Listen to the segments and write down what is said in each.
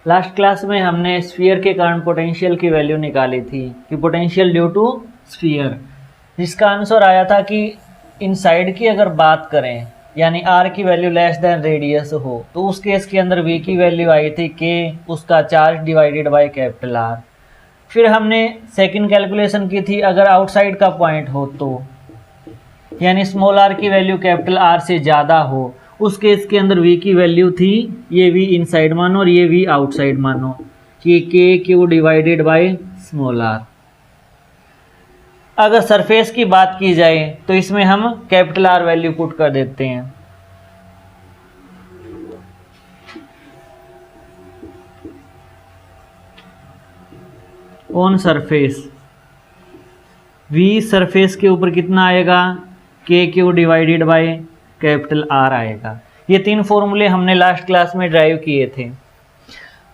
Last class में हमने sphere के कारण पोटेंशियल की वैल्यू निकाली थी कि पोटेंशियल ड्यू टू स्फीयर, जिसका आंसर आया था कि इनसाइड की अगर बात करें यानी आर की वैल्यू लेस देन रेडियस हो तो उस केस के अंदर वी की वैल्यू आई थी के, उसका charge divided by capital R. फिर हमने सेकंड कैलकुलेशन की थी अगर आउटसाइड का पॉइंट हो तो, यानी स्मॉल आर की वैल्यू कैपिटल आर से ज़्यादा हो, उस केस के अंदर वी की वैल्यू थी, ये वी इनसाइड मानो और ये वी आउटसाइड मानो, कि k q divided by small r. अगर सरफेस की बात की जाए तो इसमें हम कैपिटल आर वैल्यू पुट कर देते हैं। ऑन सरफेस वी सरफेस के ऊपर कितना आएगा, के q divided by capital R आएगा। ये तीन फॉर्मूले हमने लास्ट क्लास में ड्राइव किए थे।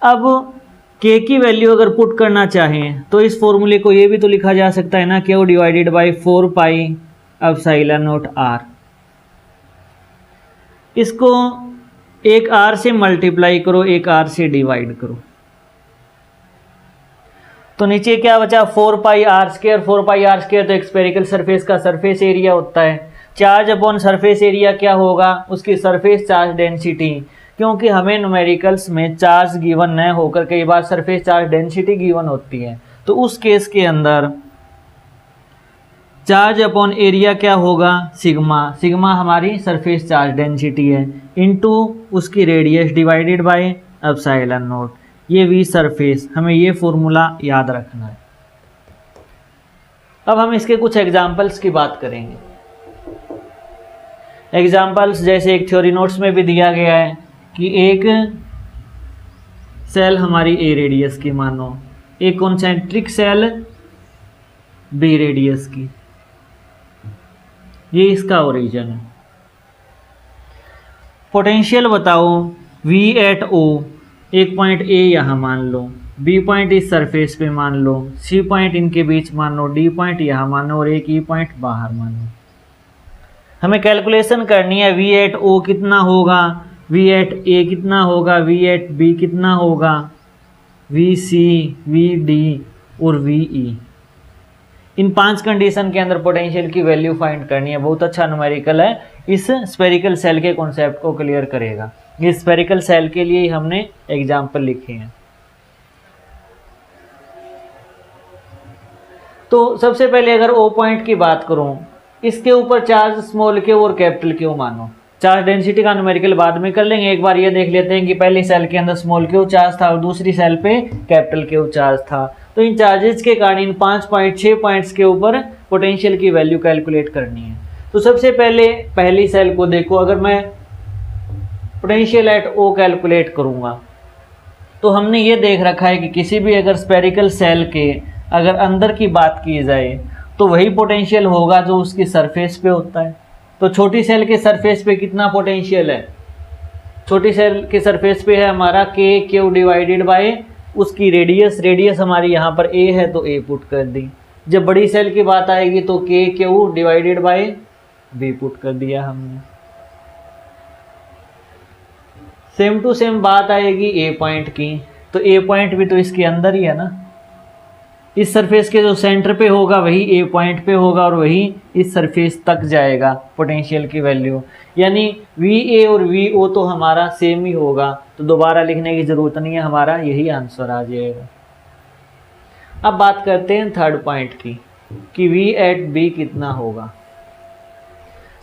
अब के की वैल्यू अगर पुट करना चाहें तो इस फॉर्मूले को ये भी तो लिखा जा सकता है ना, q divided by 4 pi epsilon not r. इसको एक आर से मल्टीप्लाई करो, एक आर से डिवाइड करो, तो नीचे क्या बचा 4 pi r square. 4 pi r square तो एक स्फेरिकल सरफेस का सरफेस एरिया होता है। चार्ज अपॉन सरफेस एरिया क्या होगा, उसकी सरफेस चार्ज डेंसिटी, क्योंकि हमें न्यूमेरिकल्स में चार्ज गिवन न होकर कई बार सरफेस चार्ज डेंसिटी गिवन होती है, तो उस केस के अंदर चार्ज अपॉन एरिया क्या होगा, सिग्मा। सिग्मा हमारी सरफेस चार्ज डेंसिटी है इनटू उसकी radius divided by epsilon naught, ये वी सरफेस। हमें ये फॉर्मूला याद रखना है। अब हम इसके कुछ एग्जांपल्स की बात करेंगे। एग्जाम्पल्स जैसे एक थ्योरी नोट्स में भी दिया गया है कि एक सेल हमारी ए रेडियस की मानो, एक कॉन्सेंट्रिक सेल बी रेडियस की, ये इसका ओरिजिन है। पोटेंशियल बताओ V एट O, एक पॉइंट A यहाँ मान लो, B पॉइंट इस सरफेस पे मान लो, C पॉइंट इनके बीच मान लो, D पॉइंट यहाँ मानो और एक E पॉइंट बाहर मानो। हमें कैलकुलेशन करनी है V एट O कितना होगा, V एट A कितना होगा, V एट B कितना होगा, VC, VD और VE। इन 5 कंडीशन के अंदर पोटेंशियल की वैल्यू फाइंड करनी है। बहुत अच्छा न्यूमेरिकल है, इस स्फेरिकल सेल के कॉन्सेप्ट को क्लियर करेगा। ये स्फेरिकल सेल के लिए ही हमने एग्जाम्पल लिखे हैं। तो सबसे पहले अगर O पॉइंट की बात करूं, इसके ऊपर चार्ज स्मॉल क्यू और कैपिटल क्यू मानो। चार्ज डेंसिटी का न्यूमेरिकल बाद में कर लेंगे, एक बार ये देख लेते हैं कि पहली सेल के अंदर स्मॉल क्यू चार्ज था और दूसरी सेल पे कैपिटल क्यू चार्ज था। तो इन चार्जेस के कारण इन 5.6 पॉइंट्स के ऊपर पोटेंशियल की वैल्यू कैलकुलेट करनी है। तो सबसे पहले पहली सेल को देखो, अगर मैं पोटेंशियल एट O कैलकुलेट करूँगा तो हमने ये देख रखा है कि किसी भी अगर स्फेरिकल सेल के अगर अंदर की बात की जाए तो वही पोटेंशियल होगा जो उसकी सरफेस पे होता है। तो छोटी सेल के सरफेस पे कितना पोटेंशियल है, छोटी सेल के सरफेस पे है हमारा के क्यू डिवाइडेड बाय उसकी रेडियस। रेडियस हमारी यहाँ पर A है तो A पुट कर दी। जब बड़ी सेल की बात आएगी तो k q divided bye B put कर दिया हमने। सेम टू सेम बात आएगी A पॉइंट की, तो A पॉइंट भी तो इसके अंदर ही है ना। इस सरफेस के जो सेंटर पे होगा वही A पॉइंट पे होगा और वही इस सरफेस तक जाएगा पोटेंशियल की वैल्यू, यानी VA और VO तो हमारा सेम ही होगा, तो दोबारा लिखने की ज़रूरत नहीं है, हमारा यही आंसर आ जाएगा। अब बात करते हैं थर्ड पॉइंट की कि V एट B कितना होगा।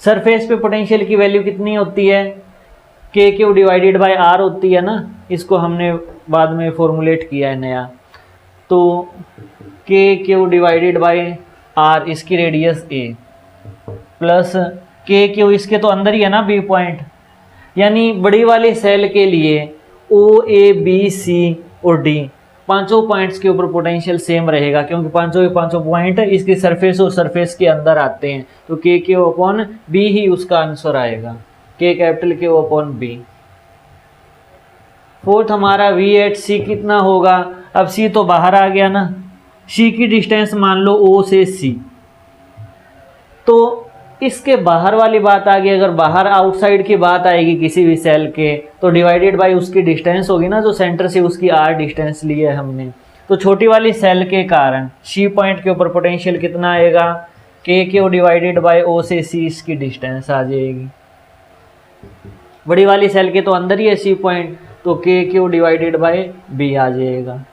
सरफेस पे पोटेंशियल की वैल्यू कितनी होती है, k q divided bye R होती है ना। इसको हमने बाद में फॉर्मुलेट किया है नया, तो k q divided bye R, इसकी रेडियस A प्लस के क्यू इसके तो अंदर ही है ना B पॉइंट, यानी बड़ी वाली सेल के लिए O, A, B, C और D पांचों पॉइंट्स के ऊपर पोटेंशियल सेम रहेगा, क्योंकि पांचों के पांचों पॉइंट इसकी सरफेस और सरफेस के अंदर आते हैं। तो के क्यू अपॉन B ही उसका आंसर आएगा, के capital Q upon B। Fourth हमारा V एट C कितना होगा। अब C तो बाहर आ गया ना, C की डिस्टेंस मान लो O से C, तो इसके बाहर वाली बात आ गई, अगर बाहर आउटसाइड की बात आएगी किसी भी सेल के, तो डिवाइडेड बाय उसकी डिस्टेंस होगी ना, जो सेंटर से उसकी r डिस्टेंस ली है हमने। तो छोटी वाली सेल के कारण C पॉइंट के ऊपर पोटेंशियल कितना आएगा, KQ डिवाइडेड बाय O से C इसकी डिस्टेंस आ जाएगी। बड़ी वाली सेल के तो अंदर ही है C पॉइंट, तो KQ डिवाइडेड बाय B आ जाएगा।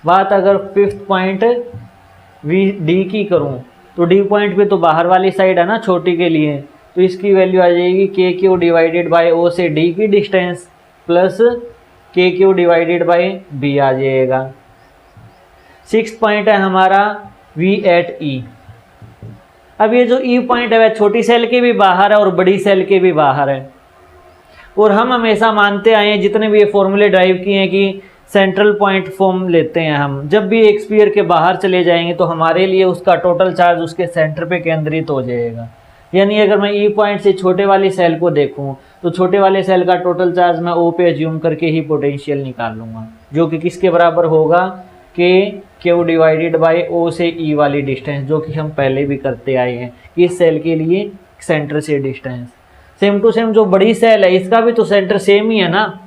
बात अगर फिफ्थ पॉइंट D की करूं, तो D पॉइंट पे तो बाहर वाली साइड है ना छोटी के लिए, तो इसकी वैल्यू आ जाएगी KQ डिवाइडेड बाय O से D की distance plus KQ divided by B आ जाएगा। सिक्स्थ पॉइंट है हमारा V एट E। अब ये जो E पॉइंट है वह छोटी सेल के भी बाहर है और बड़ी सेल के भी बाहर है, और हम हमेशा मानते आए हैं जितने भी ये फॉर्मूले ड्राइव किए हैं कि सेंट्रल पॉइंट फॉर्म लेते हैं हम। जब भी एक स्फीयर के बाहर चले जाएंगे तो हमारे लिए उसका टोटल चार्ज उसके सेंटर पे केंद्रित हो जाएगा। यानी अगर मैं ई पॉइंट से छोटे वाली सेल को देखूं तो छोटे वाले सेल का टोटल चार्ज मैं ओ पे एज्यूम करके ही पोटेंशियल निकाल लूँगा, जो कि किसके बराबर होगा, के क्यू डिवाइडेड बाय ओ से ई वाली डिस्टेंस, जो कि हम पहले भी करते आए हैं कि इस सेल के लिए सेंटर से डिस्टेंस। सेम टू सेम जो बड़ी सेल है इसका भी तो सेंटर सेम ही है ना,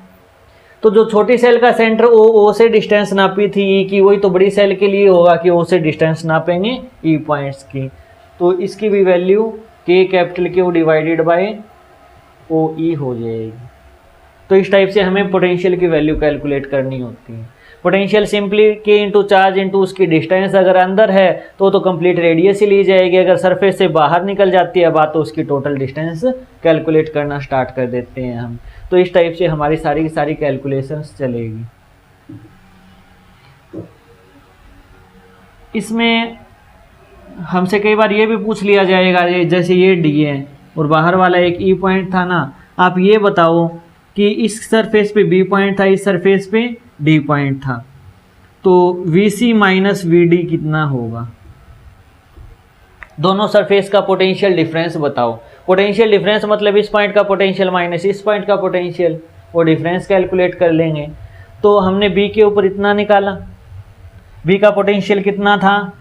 तो जो छोटी सेल का सेंटर ओ से डिस्टेंस नापी थी ई की, वही तो बड़ी सेल के लिए होगा कि ओ से डिस्टेंस नापेंगे ई पॉइंट्स की। तो इसकी भी वैल्यू के कैपिटल क्यू डिवाइडेड बाय ओ ई हो जाएगी। तो इस टाइप से हमें पोटेंशियल की वैल्यू कैलकुलेट करनी होती है। पोटेंशियल सिंपली के इंटू चार्ज इंटू उसकी डिस्टेंस, अगर अंदर है तो कंप्लीट रेडियस ही ली जाएगी, अगर सरफेस से बाहर निकल जाती है बात तो उसकी टोटल डिस्टेंस कैलकुलेट करना स्टार्ट कर देते हैं हम। तो इस टाइप से हमारी सारी की सारी कैलकुलेशंस चलेगी। इसमें हमसे कई बार ये भी पूछ लिया जाएगा, जैसे ये डी है और बाहर वाला एक ई पॉइंट था ना, आप ये बताओ कि इस सरफेस पे बी पॉइंट था, इस सरफेस पे डी पॉइंट था, तो v c minus v d कितना होगा। दोनों सरफेस का पोटेंशियल डिफरेंस बताओ। पोटेंशियल डिफरेंस मतलब इस पॉइंट का पोटेंशियल माइनस इस पॉइंट का पोटेंशियल, वो डिफरेंस कैलकुलेट कर लेंगे। तो हमने बी के ऊपर इतना निकाला, बी का पोटेंशियल कितना था,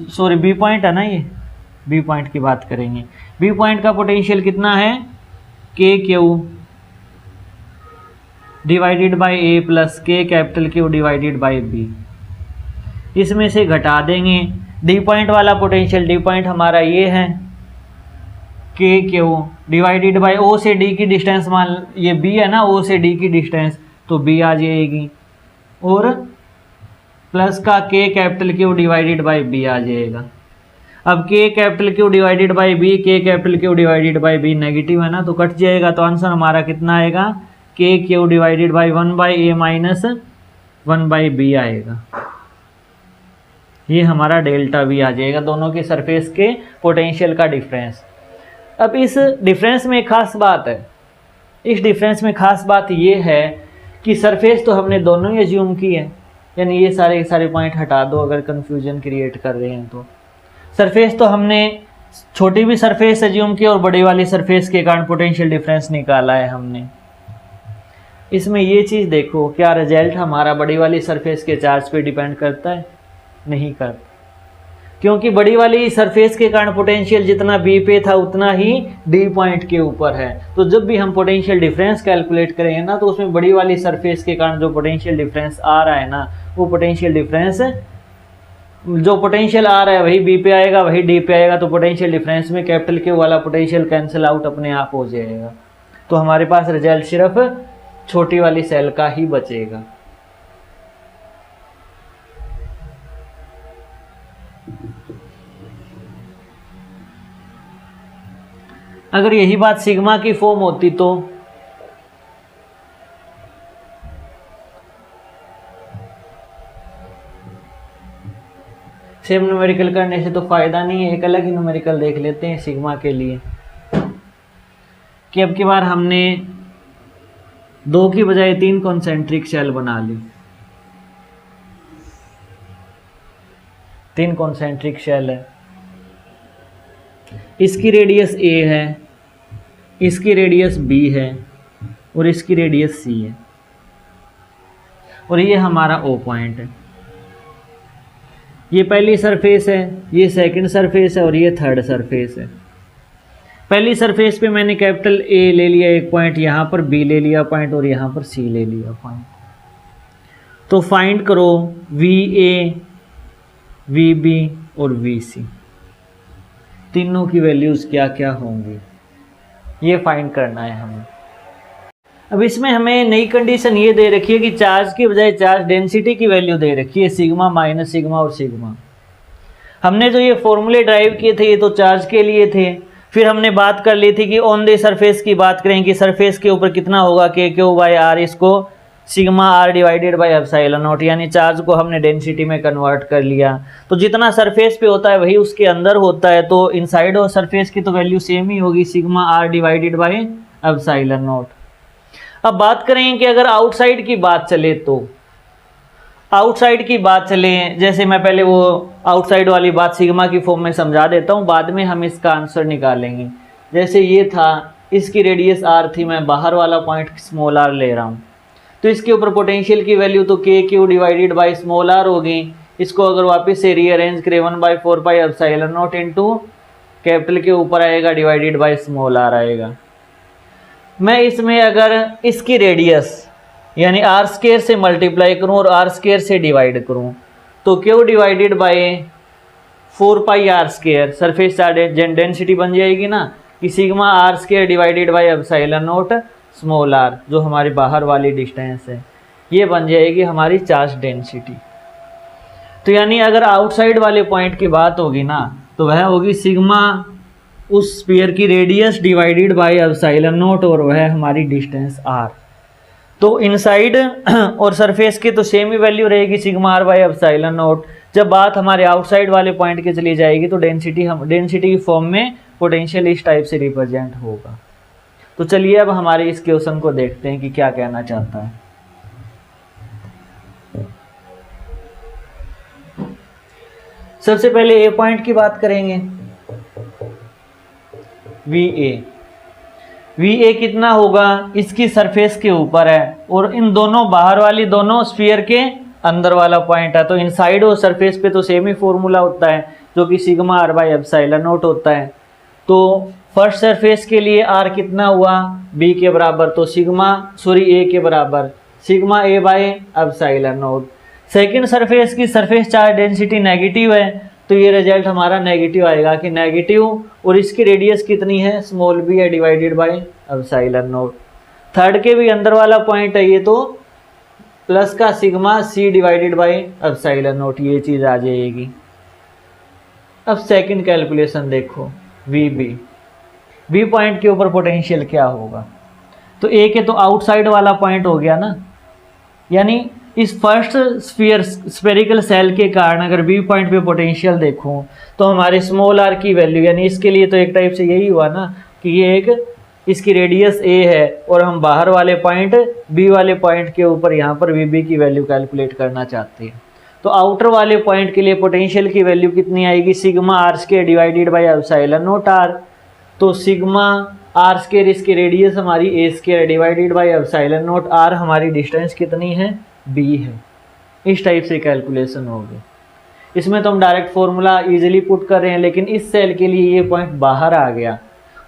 सॉरी बी पॉइंट है ना, ये बी पॉइंट की बात करेंगे। बी पॉइंट का पोटेंशियल कितना है, k q divided by a plus k capital q divided by b. इसमें से घटा देंगे डी पॉइंट वाला पोटेंशियल, डी पॉइंट हमारा ये है के क्यू डिवाइडेड बाय ओ से डी की डिस्टेंस, मान ये बी है ना, ओ से डी की डिस्टेंस तो बी आ जाएगी, और प्लस का k capital q divided by b आ जाएगा। अब k capital q divided by b, k capital q divided by b negative है ना, तो कट जाएगा, तो आंसर हमारा कितना आएगा, के q divided bye 1/a minus 1/b आएगा। ये हमारा डेल्टा वी आ जाएगा, दोनों के सरफेस के पोटेंशियल का डिफरेंस। अब इस डिफरेंस में एक खास बात है, इस डिफरेंस में खास बात ये है कि सरफेस तो हमने दोनों ही एज्यूम की है, यानी ये सारे के सारे पॉइंट हटा दो अगर कन्फ्यूजन क्रिएट कर रहे हैं तो। सरफेस तो हमने छोटी भी सरफेस एज्यूम की और बड़ी वाली सरफेस के कारण पोटेंशियल डिफरेंस निकाला है हमने। इसमें ये चीज़ देखो, क्या रिजल्ट हमारा बड़ी वाली सरफेस के चार्ज पे डिपेंड करता है, नहीं करता, क्योंकि बड़ी वाली सरफेस के कारण पोटेंशियल जितना बी पे था उतना ही डी पॉइंट के ऊपर है। तो जब भी हम पोटेंशियल डिफरेंस कैलकुलेट करेंगे ना, तो उसमें बड़ी वाली सरफेस के कारण जो पोटेंशियल डिफरेंस आ रहा है ना, वो पोटेंशियल डिफरेंस जो पोटेंशियल आ रहा है वही बी पे आएगा, वही डी पे आएगा, तो पोटेंशियल डिफरेंस में कैपिटल क्यू वाला पोटेंशियल कैंसिल आउट अपने आप हो जाएगा। तो हमारे पास रिजल्ट सिर्फ छोटी वाली सेल का ही बचेगा। अगर यही बात सिग्मा की फॉर्म होती तो सेम न्यूमेरिकल करने से तो फायदा नहीं है, एक अलग ही न्यूमेरिकल देख लेते हैं सिग्मा के लिए कि अब की बार हमने 2 की बजाय 3 कॉन्सेंट्रिक शेल बना ली। 3 कॉन्सेंट्रिक शेल है, इसकी रेडियस a है, इसकी रेडियस b है और इसकी रेडियस c है, और ये हमारा O पॉइंट है। ये पहली सरफेस है, ये सेकंड सरफेस है और ये थर्ड सरफेस है। पहली सरफेस पे मैंने कैपिटल ए ले लिया एक पॉइंट, यहाँ पर बी ले लिया पॉइंट और यहाँ पर सी ले लिया पॉइंट। तो फाइंड करो वी ए, वी बी और वी सी, तीनों की वैल्यूज़ क्या क्या होंगी, ये फाइंड करना है हमें। अब इसमें हमें नई कंडीशन ये दे रखी है कि चार्ज की बजाय चार्ज डेंसिटी की वैल्यू दे रखी है, सिग्मा, माइनस सिग्मा और सिग्मा। हमने जो ये फॉर्मूले ड्राइव किए थे ये तो चार्ज के लिए थे। फिर हमने बात कर ली थी कि ऑन द सरफेस की बात करें कि सरफेस के ऊपर कितना होगा, के क्यू बाई आर, इसको sigma r divided by epsilon naught, यानी चार्ज को हमने डेंसिटी में कन्वर्ट कर लिया। तो जितना सरफेस पे होता है वही उसके अंदर होता है, तो इनसाइड ऑफ सरफेस की तो वैल्यू सेम ही होगी, sigma r divided by epsilon naught. अब बात करें कि अगर आउटसाइड की बात चले, तो आउटसाइड की बात चले, जैसे मैं पहले वो आउटसाइड वाली बात सिग्मा की फॉर्म में समझा देता हूँ, बाद में हम इसका आंसर निकालेंगे। जैसे ये था, इसकी रेडियस आर थी, मैं बाहर वाला पॉइंट स्मॉल आर ले रहा हूँ, तो इसके ऊपर पोटेंशियल की वैल्यू तो k q divided by small r होगी। इसको अगर वापस से रीअरेंज करें 1/4 pi epsilon naught into capital के ऊपर आएगा डिवाइडेड बाई स्मॉल आर आएगा। मैं इसमें अगर इसकी रेडियस यानी आर स्क्वायर से मल्टीप्लाई करूं और आर स्क्वायर से डिवाइड करूं, तो q divided by 4 pi r square, surface charge density बन जाएगी ना कि sigma r square divided by epsilon naught small r, जो हमारी बाहर वाली डिस्टेंस है, ये बन जाएगी हमारी चार्ज डेंसिटी। तो यानी अगर आउटसाइड वाले पॉइंट की बात होगी ना, तो वह होगी सिग्मा उस स्फीयर की radius divided by epsilon naught और वह हमारी डिस्टेंस आर। तो इनसाइड और सरफेस की तो सेम ही वैल्यू रहेगी sigma r by epsilon naught. जब बात हमारे आउटसाइड वाले पॉइंट की चली जाएगी तो डेंसिटी की फॉर्म में पोटेंशियल इस टाइप से रिप्रेजेंट होगा। तो चलिए अब हमारे इस क्वेश्चन को देखते हैं कि क्या कहना चाहता है। सबसे पहले ए पॉइंट की बात करेंगे, वी ए कितना होगा, इसकी सरफेस के ऊपर है और इन दोनों बाहर वाली दोनों स्फीयर के अंदर वाला पॉइंट है। तो इनसाइड और सरफेस पे तो सेम ही फॉर्मूला होता है जो कि sigma r by epsilon naught होता है। तो फर्स्ट सरफेस के लिए आर कितना हुआ, बी के बराबर, तो ए के बराबर sigma A by epsilon not. Second surface की सरफेस चार्ज डेंसिटी नेगेटिव है, तो ये रिजल्ट हमारा नेगेटिव आएगा कि नेगेटिव, और इसकी रेडियस कितनी है, स्मॉल बी है divided by epsilon not. Third के भी अंदर वाला पॉइंट है ये, तो प्लस का sigma c divided by epsilon naught, ये चीज़ आ जाएगी। अब सेकंड कैलकुलेशन देखो, बी पॉइंट के ऊपर पोटेंशियल क्या होगा। तो ए के तो आउटसाइड वाला पॉइंट हो गया ना, यानी इस फर्स्ट स्फेरिकल सेल के कारण अगर बी पॉइंट पे पोटेंशियल देखूं तो हमारे स्मॉल आर की वैल्यू, यानी इसके लिए तो एक टाइप से यही हुआ ना कि ये एक इसकी रेडियस ए है और हम बाहर वाले पॉइंट बी वाले पॉइंट के ऊपर यहाँ पर वी बी की वैल्यू कैलकुलेट करना चाहते हैं। तो आउटर वाले पॉइंट के लिए पोटेंशियल की वैल्यू कितनी आएगी, sigma r square divided by epsilon not r. तो सिग्मा आर स्क्वायर इसकी रेडियस हमारी a square divided by epsilon not r, हमारी डिस्टेंस कितनी है, बी है। इस टाइप से कैलकुलेशन होगी। इसमें तो हम डायरेक्ट फॉर्मूला इजीली पुट कर रहे हैं, लेकिन इस सेल के लिए ये पॉइंट बाहर आ गया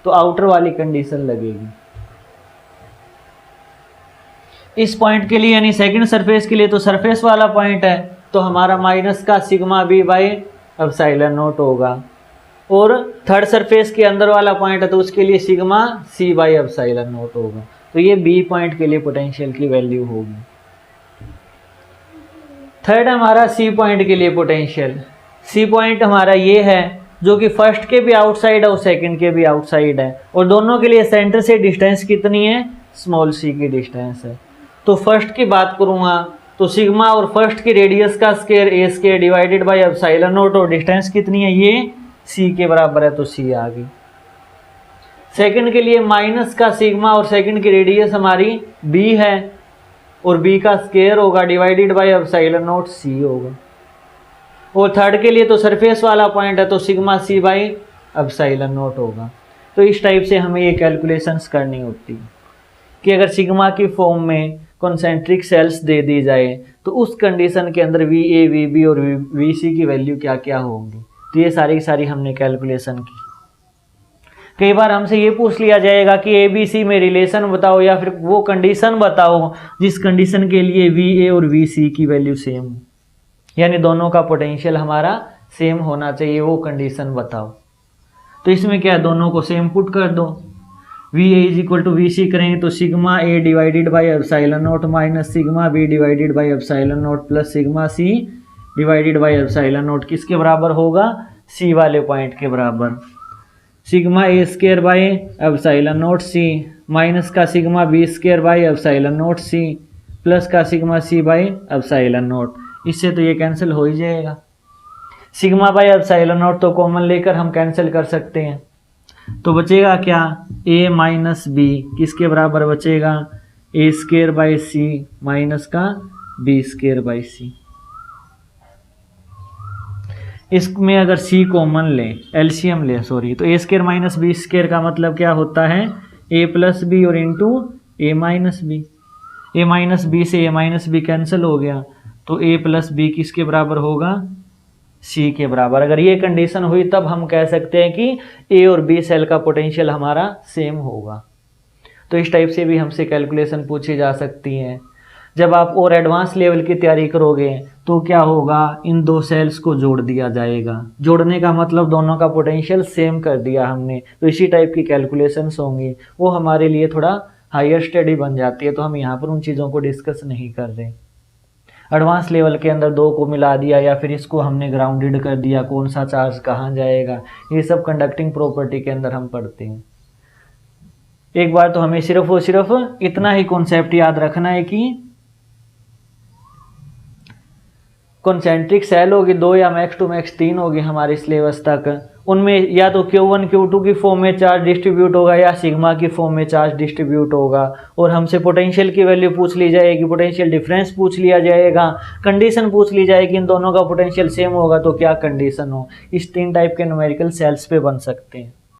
तो आउटर वाली कंडीशन लगेगी। इस पॉइंट के लिए यानी सेकंड सरफेस के लिए तो सरफेस वाला पॉइंट है, तो हमारा माइनस का sigma b by epsilon naught होगा, और थर्ड सरफेस के अंदर वाला पॉइंट है तो उसके लिए sigma c by epsilon naught होगा। तो ये बी पॉइंट के लिए पोटेंशियल की वैल्यू होगी। थर्ड हमारा सी पॉइंट के लिए पोटेंशियल। सी पॉइंट हमारा ये है जो कि फर्स्ट के भी आउटसाइड है और सेकंड के भी आउटसाइड है, और दोनों के लिए सेंटर से डिस्टेंस कितनी है, स्मॉल सी की डिस्टेंस है। तो फर्स्ट की बात करूँगा तो सिग्मा और फर्स्ट की रेडियस का square A square divided by epsilon naught, और डिस्टेंस कितनी है, ये सी के बराबर है, तो सी आ गई। सेकंड के लिए माइनस का सिग्मा और सेकंड की रेडियस हमारी बी है और बी का स्क्वायर होगा डिवाइडेड बाई एप्सिलॉन नॉट, सी होगा। और थर्ड के लिए तो सरफेस वाला पॉइंट है तो sigma c by epsilon naught होगा। तो इस टाइप से हमें ये कैलकुलेशंस करनी होती है कि अगर सिग्मा की फॉर्म में कॉन्सेंट्रिक सेल्स दे दी जाए तो उस कंडीशन के अंदर VA, VB और VC की वैल्यू क्या क्या होंगी। तो ये सारी की सारी हमने कैलकुलेशन की। कई बार हमसे ये पूछ लिया जाएगा कि ABC में रिलेशन बताओ या फिर वो कंडीशन बताओ जिस कंडीशन के लिए VA और VC की वैल्यू सेम हो, यानी दोनों का पोटेंशियल हमारा सेम होना चाहिए, वो कंडीशन बताओ। तो इसमें क्या है, दोनों को सेम पुट कर दो। VA is equal to VC करेंगे तो sigma A divided by epsilon nought minus sigma B divided by epsilon nought plus sigma C divided by epsilon nought किसके बराबर होगा, C वाले पॉइंट के बराबर। Sigma A square by epsilon nought C minus का sigma B square by epsilon nought C plus का sigma C by epsilon nought. इससे तो ये कैंसिल हो ही जाएगा। सिग्मा बाई एप्सिलॉन नॉट तो कॉमन लेकर हम कैंसिल कर सकते हैं, तो बचेगा क्या, A माइनस B किसके बराबर बचेगा, A square by C minus का B स्क्वायर बाई C। इसमें अगर C कॉमन लें, एलसीएम लें सॉरी, तो A square minus B square का मतलब क्या होता है, A प्लस बी और into A minus B. A minus B से A माइनस बी कैंसिल हो गया, तो A प्लस बी किसके बराबर होगा, C के बराबर। अगर ये कंडीशन हुई तब हम कह सकते हैं कि A और B सेल का पोटेंशियल हमारा सेम होगा। तो इस टाइप से भी हमसे कैलकुलेशन पूछी जा सकती है। जब आप और एडवांस लेवल की तैयारी करोगे तो क्या होगा, इन दो सेल्स को जोड़ दिया जाएगा। जोड़ने का मतलब दोनों का पोटेंशियल सेम कर दिया हमने, तो इसी टाइप की कैलकुलेशंस होंगी। वो हमारे लिए थोड़ा हायर स्टडी बन जाती है, तो हम यहाँ पर उन चीज़ों को डिस्कस नहीं कर रहे। एडवांस लेवल के अंदर दो को मिला दिया या फिर इसको हमने ग्राउंडेड कर दिया, कौन सा चार्ज कहाँ जाएगा, ये सब कंडक्टिंग प्रॉपर्टी के अंदर हम पढ़ते हैं। एक बार तो हमें सिर्फ और सिर्फ इतना ही कॉन्सेप्ट याद रखना है कि कॉन्सेंट्रिक सेल होगी 2 या मैक्स टू मैक्स 3 होगी हमारे सिलेबस तक। उनमें या तो Q1 Q2 की फॉर्म में चार्ज डिस्ट्रीब्यूट होगा या सिग्मा की फॉर्म में चार्ज डिस्ट्रीब्यूट होगा। और हमसे पोटेंशियल की वैल्यू पूछ ली जाएगी, पोटेंशियल डिफरेंस पूछ लिया जाएगा, कंडीशन पूछ ली जाएगी इन दोनों का पोटेंशियल सेम होगा तो क्या कंडीशन हो। इस 3 टाइप के न्यूमेरिकल सेल्स पे बन सकते हैं।